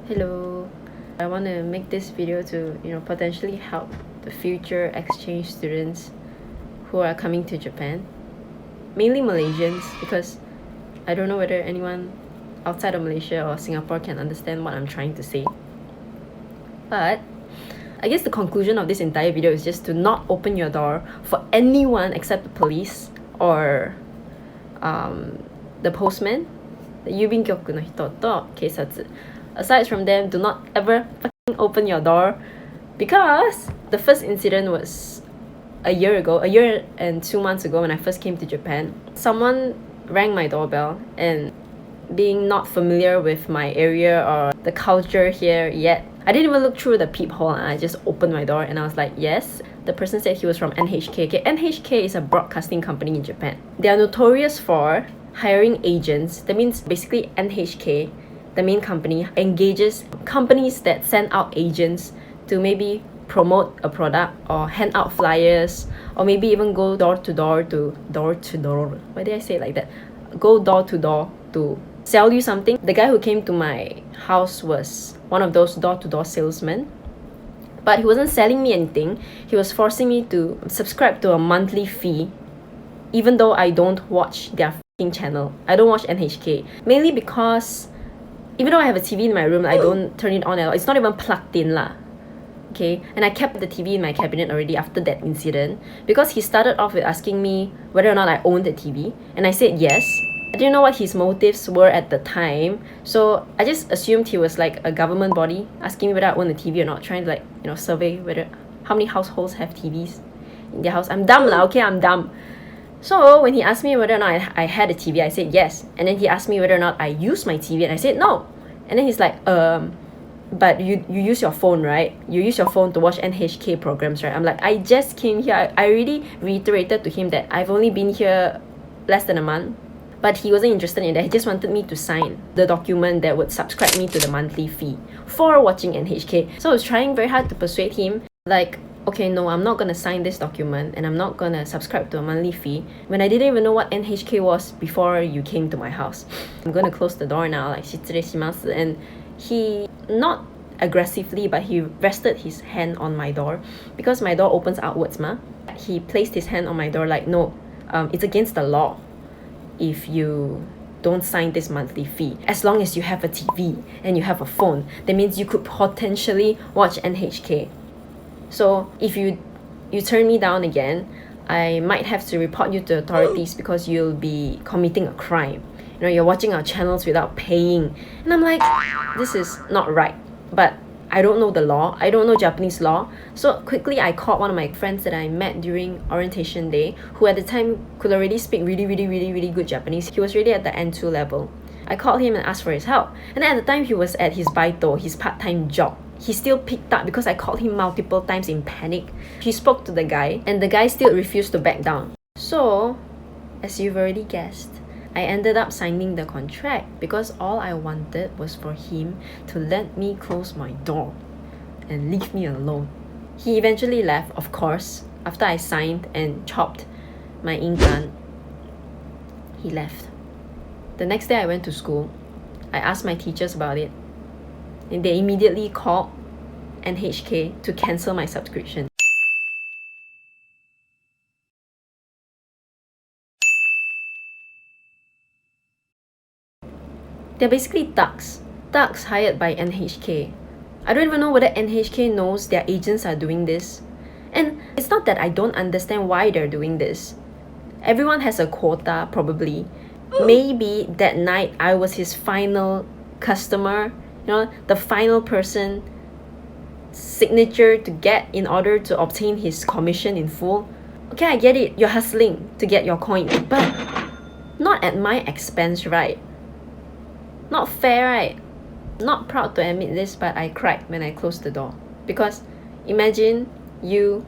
Hello. I want to make this video to potentially help the future exchange students who are coming to Japan, mainly Malaysians, because I don't know whether anyone outside of Malaysia or Singapore can understand what I'm trying to say. But I guess the conclusion of this entire video is just to not open your door for anyone except the police or the postman, the 郵便局の人と警察. Aside from them, do not ever fucking open your door, because the first incident was a year and 2 months ago when I first came to Japan. Someone rang my doorbell, and being not familiar with my area or the culture here yet, I didn't even look through the peephole, and I just opened my door and I was like, yes. The person said he was from NHK. Okay, NHK is a broadcasting company in Japan. They are notorious for hiring agents. That means basically NHK, the main company, engages companies that send out agents to maybe promote a product or hand out flyers, or maybe even go door to door. Why did I say it like that? Go door to door to sell you something. The guy who came to my house was one of those door-to-door salesmen, but he wasn't selling me anything. He was forcing me to subscribe to a monthly fee, even though I don't watch their f***ing channel. I don't watch NHK, mainly because even though I have a TV in my room, I don't turn it on at all. It's not even plugged in lah. Okay, and I kept the TV in my cabinet already after that incident, because he started off with asking me whether or not I owned the TV, and I said yes. I didn't know what his motives were at the time, so I just assumed he was like a government body asking me whether I own the TV or not, trying to survey whether how many households have TVs in their house. I'm dumb lah, okay, I'm dumb. So when he asked me whether or not I had a TV, I said yes. And then he asked me whether or not I use my TV, and I said no. And then he's like, but you use your phone, right? You use your phone to watch NHK programs, right? I'm like, I just came here. I already reiterated to him that I've only been here less than a month. But he wasn't interested in that. He just wanted me to sign the document that would subscribe me to the monthly fee for watching NHK. So I was trying very hard to persuade him, like, okay, no, I'm not gonna sign this document and I'm not gonna subscribe to a monthly fee when I didn't even know what NHK was before you came to my house. I'm gonna close the door now, like, 失礼します. And he, not aggressively, but he rested his hand on my door, because my door opens outwards ma. He placed his hand on my door like, no, it's against the law if you don't sign this monthly fee. As long as you have a TV and you have a phone, that means you could potentially watch NHK. So if you turn me down again, I might have to report you to authorities, because you'll be committing a crime. You're watching our channels without paying. And I'm like, this is not right. But I don't know the law. I don't know Japanese law. So quickly I called one of my friends that I met during orientation day, who at the time could already speak really good Japanese. He was really at the N2 level. I called him and asked for his help. And at the time he was at his baito, his part-time job. He still picked up because I called him multiple times in panic. He spoke to the guy, and the guy still refused to back down. So, as you've already guessed, I ended up signing the contract, because all I wanted was for him to let me close my door and leave me alone. He eventually left, of course. After I signed and chopped my ink gun, he left. The next day I went to school. I asked my teachers about it, and they immediately called NHK to cancel my subscription. They're basically thugs hired by NHK. I don't even know whether NHK knows their agents are doing this. And it's not that I don't understand why they're doing this. Everyone has a quota, probably. Maybe that night I was his final customer, the final person signature to get in order to obtain his commission in full. Okay, I get it, you're hustling to get your coin, but not at my expense, right? Not fair, right? Not proud to admit this, but I cried when I closed the door. Because imagine you,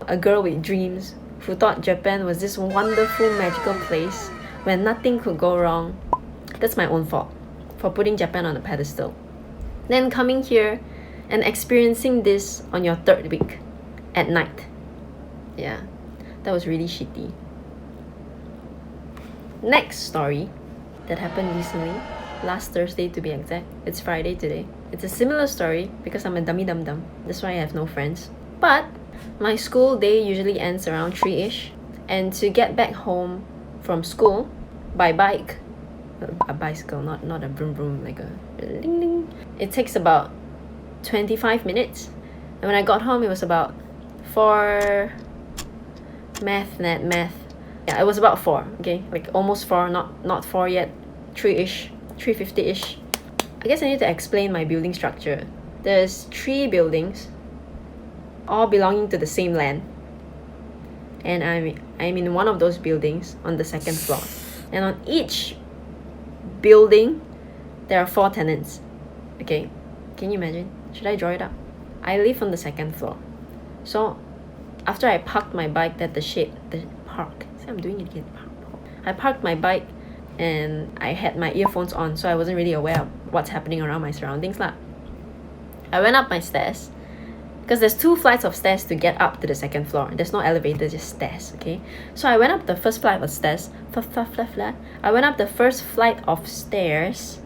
a girl with dreams, who thought Japan was this wonderful, magical place where nothing could go wrong. That's my own fault for putting Japan on a pedestal. Then coming here and experiencing this on your third week at night. Yeah, that was really shitty. Next story that happened recently, last Thursday to be exact. It's Friday today. It's a similar story because I'm a dummy dum dum. That's why I have no friends. But my school day usually ends around 3-ish. And to get back home from school by bike, a bicycle, not a vroom vroom, like a ding ding. It takes about 25 minutes. And when I got home, it was about 4... Math. Yeah, it was about 4, okay? Like almost 4, not 4 yet. 3-ish, 3:50-ish. I guess I need to explain my building structure. There's 3 buildings, all belonging to the same land. And I'm in one of those buildings on the 2nd floor. And on each building, there are 4 tenants. Okay, can you imagine? Should I draw it up? I live on the 2nd floor. So after I parked my bike at the park. See, I'm doing it again. I parked my bike and I had my earphones on, so I wasn't really aware of what's happening around my surroundings lah. I went up my stairs because there's 2 flights of stairs to get up to the 2nd floor. There's no elevator, just stairs, okay? So I went up the first flight of stairs. I went up the first flight of stairs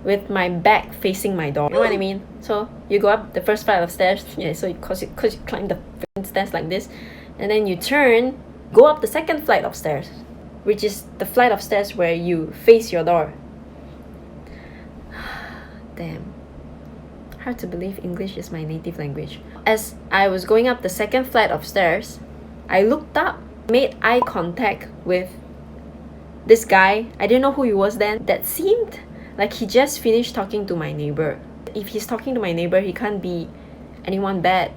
with my back facing my door. You know what I mean? So you go up the first flight of stairs, yeah, so cause you climb the stairs like this, and then you turn, go up the 2nd flight of stairs, which is the flight of stairs where you face your door. Damn. Hard to believe English is my native language. As I was going up the 2nd flight of stairs, I looked up, made eye contact with this guy. I didn't know who he was then. That seemed like he just finished talking to my neighbor. If he's talking to my neighbor, he can't be anyone bad,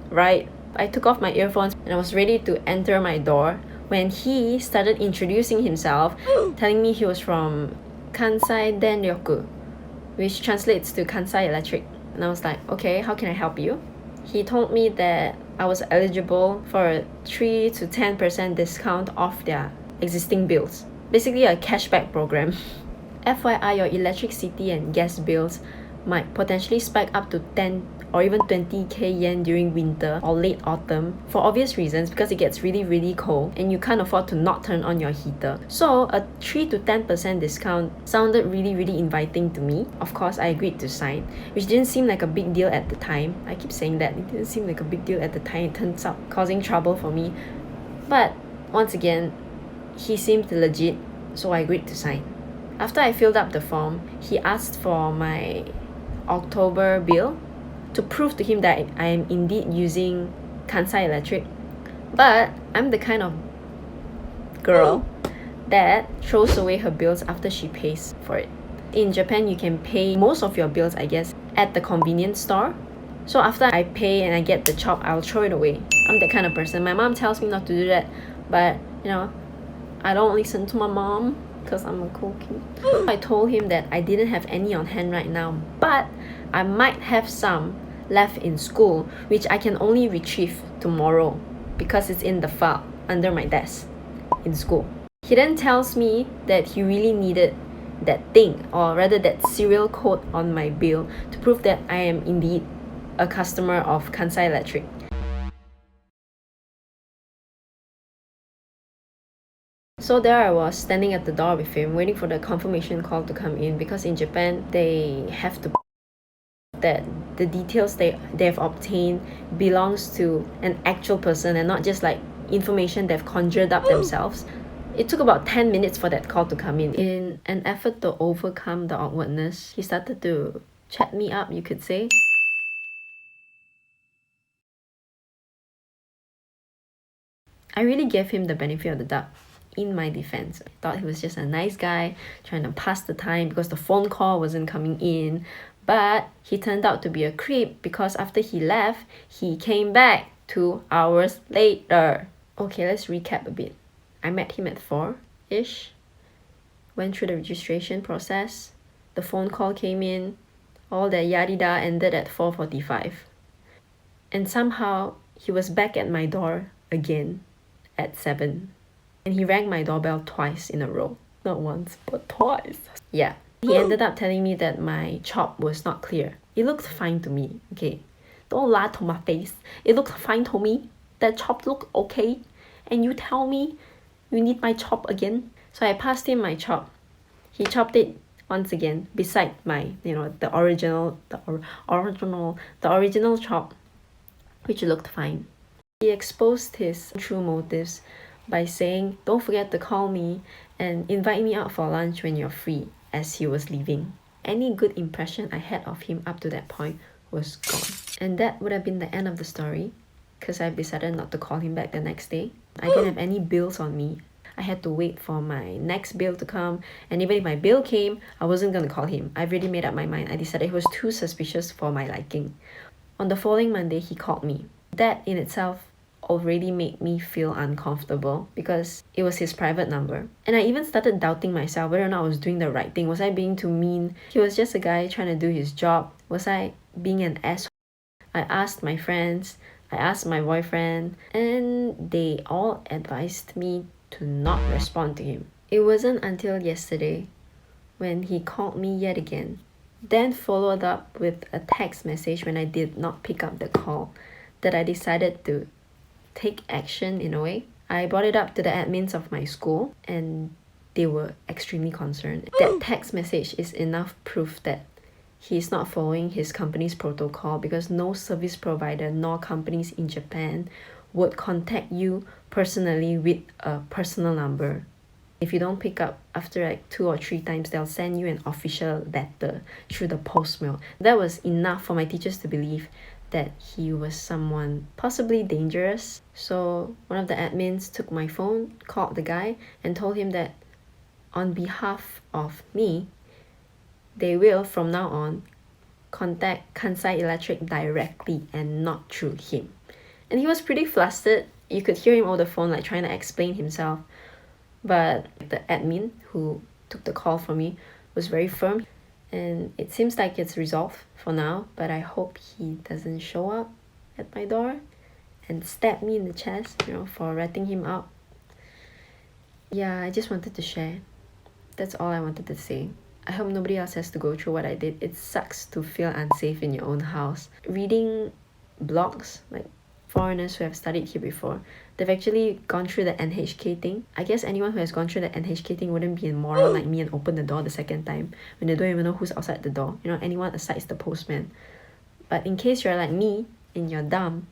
right? I took off my earphones and I was ready to enter my door when he started introducing himself, telling me he was from Kansai Denryoku, which translates to Kansai Electric. And I was like, okay, how can I help you? He told me that I was eligible for a 3 to 10% discount off their existing bills. Basically a cashback program. FYI, your electricity and gas bills might potentially spike up to 10 or even 20k yen during winter or late autumn for obvious reasons, because it gets really cold and you can't afford to not turn on your heater. So a 3 to 10% discount sounded really inviting to me. Of course, I agreed to sign, which didn't seem like a big deal at the time. I keep saying that, it didn't seem like a big deal at the time. It turns out causing trouble for me. But once again, he seemed legit, so I agreed to sign. After I filled up the form, he asked for my October bill to prove to him that I am indeed using Kansai Electric. But I'm the kind of girl that throws away her bills after she pays for it. In Japan, you can pay most of your bills, I guess, at the convenience store. So after I pay and I get the chop, I'll throw it away. I'm that kind of person. My mom tells me not to do that, but you know, I don't listen to my mom because I'm a cool kid. I told him that I didn't have any on hand right now, but I might have some left in school, which I can only retrieve tomorrow because it's in the file under my desk in school. He then tells me that he really needed that thing, or rather that serial code on my bill to prove that I am indeed a customer of Kansai Electric. So there I was, standing at the door with him, waiting for the confirmation call to come in, because in Japan, they have to that the details they've obtained belongs to an actual person and not just like information they've conjured up themselves. It took about 10 minutes for that call to come in. In an effort to overcome the awkwardness, he started to chat me up, you could say. I really gave him the benefit of the doubt. In my defense, I thought he was just a nice guy trying to pass the time because the phone call wasn't coming in. But he turned out to be a creep because after he left, he came back 2 hours later. Okay, let's recap a bit. I met him at 4-ish, went through the registration process, the phone call came in, all that yadida ended at 4:45. And somehow, he was back at my door again at 7. And he rang my doorbell twice in a row. Not once, but twice. Yeah. He ended up telling me that my chop was not clear. It looked fine to me, okay? Don't lie to my face. It looked fine to me. That chop looked okay. And you tell me you need my chop again? So I passed him my chop. He chopped it once again beside my, the original chop, which looked fine. He exposed his true motives by saying, "Don't forget to call me and invite me out for lunch when you're free," as he was leaving. Any good impression I had of him up to that point was gone. And that would have been the end of the story, because I've decided not to call him back the next day. I didn't have any bills on me. I had to wait for my next bill to come, and even if my bill came, I wasn't gonna call him. I've already made up my mind. I decided he was too suspicious for my liking. On the following Monday, he called me. That in itself already made me feel uncomfortable because it was his private number. And I even started doubting myself whether or not I was doing the right thing. Was I being too mean? He was just a guy trying to do his job. Was I being an asshole? I asked my friends, I asked my boyfriend, and they all advised me to not respond to him. It wasn't until yesterday when he called me yet again, then followed up with a text message when I did not pick up the call, that I decided to take action in a way. I brought it up to the admins of my school and they were extremely concerned. That text message is enough proof that he's not following his company's protocol, because no service provider nor companies in Japan would contact you personally with a personal number. If you don't pick up after like 2 or 3 times, they'll send you an official letter through the post mail. That was enough for my teachers to believe that he was someone possibly dangerous. So one of the admins took my phone, called the guy, and told him that on behalf of me, they will from now on contact Kansai Electric directly and not through him. And he was pretty flustered. You could hear him over the phone like trying to explain himself. But the admin who took the call from me was very firm, and it seems like it's resolved for now, but I hope he doesn't show up at my door and stab me in the chest, for ratting him out. Yeah, I just wanted to share. That's all I wanted to say. I hope nobody else has to go through what I did. It sucks to feel unsafe in your own house. Reading blogs, like foreigners who have studied here before, they've actually gone through the NHK thing. I guess anyone who has gone through the NHK thing wouldn't be a moron like me and open the door the second time when they don't even know who's outside the door. Anyone aside the postman. But in case you're like me and you're dumb,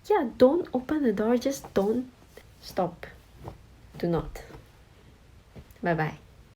yeah, don't open the door. Just don't. Stop. Do not. Bye-bye.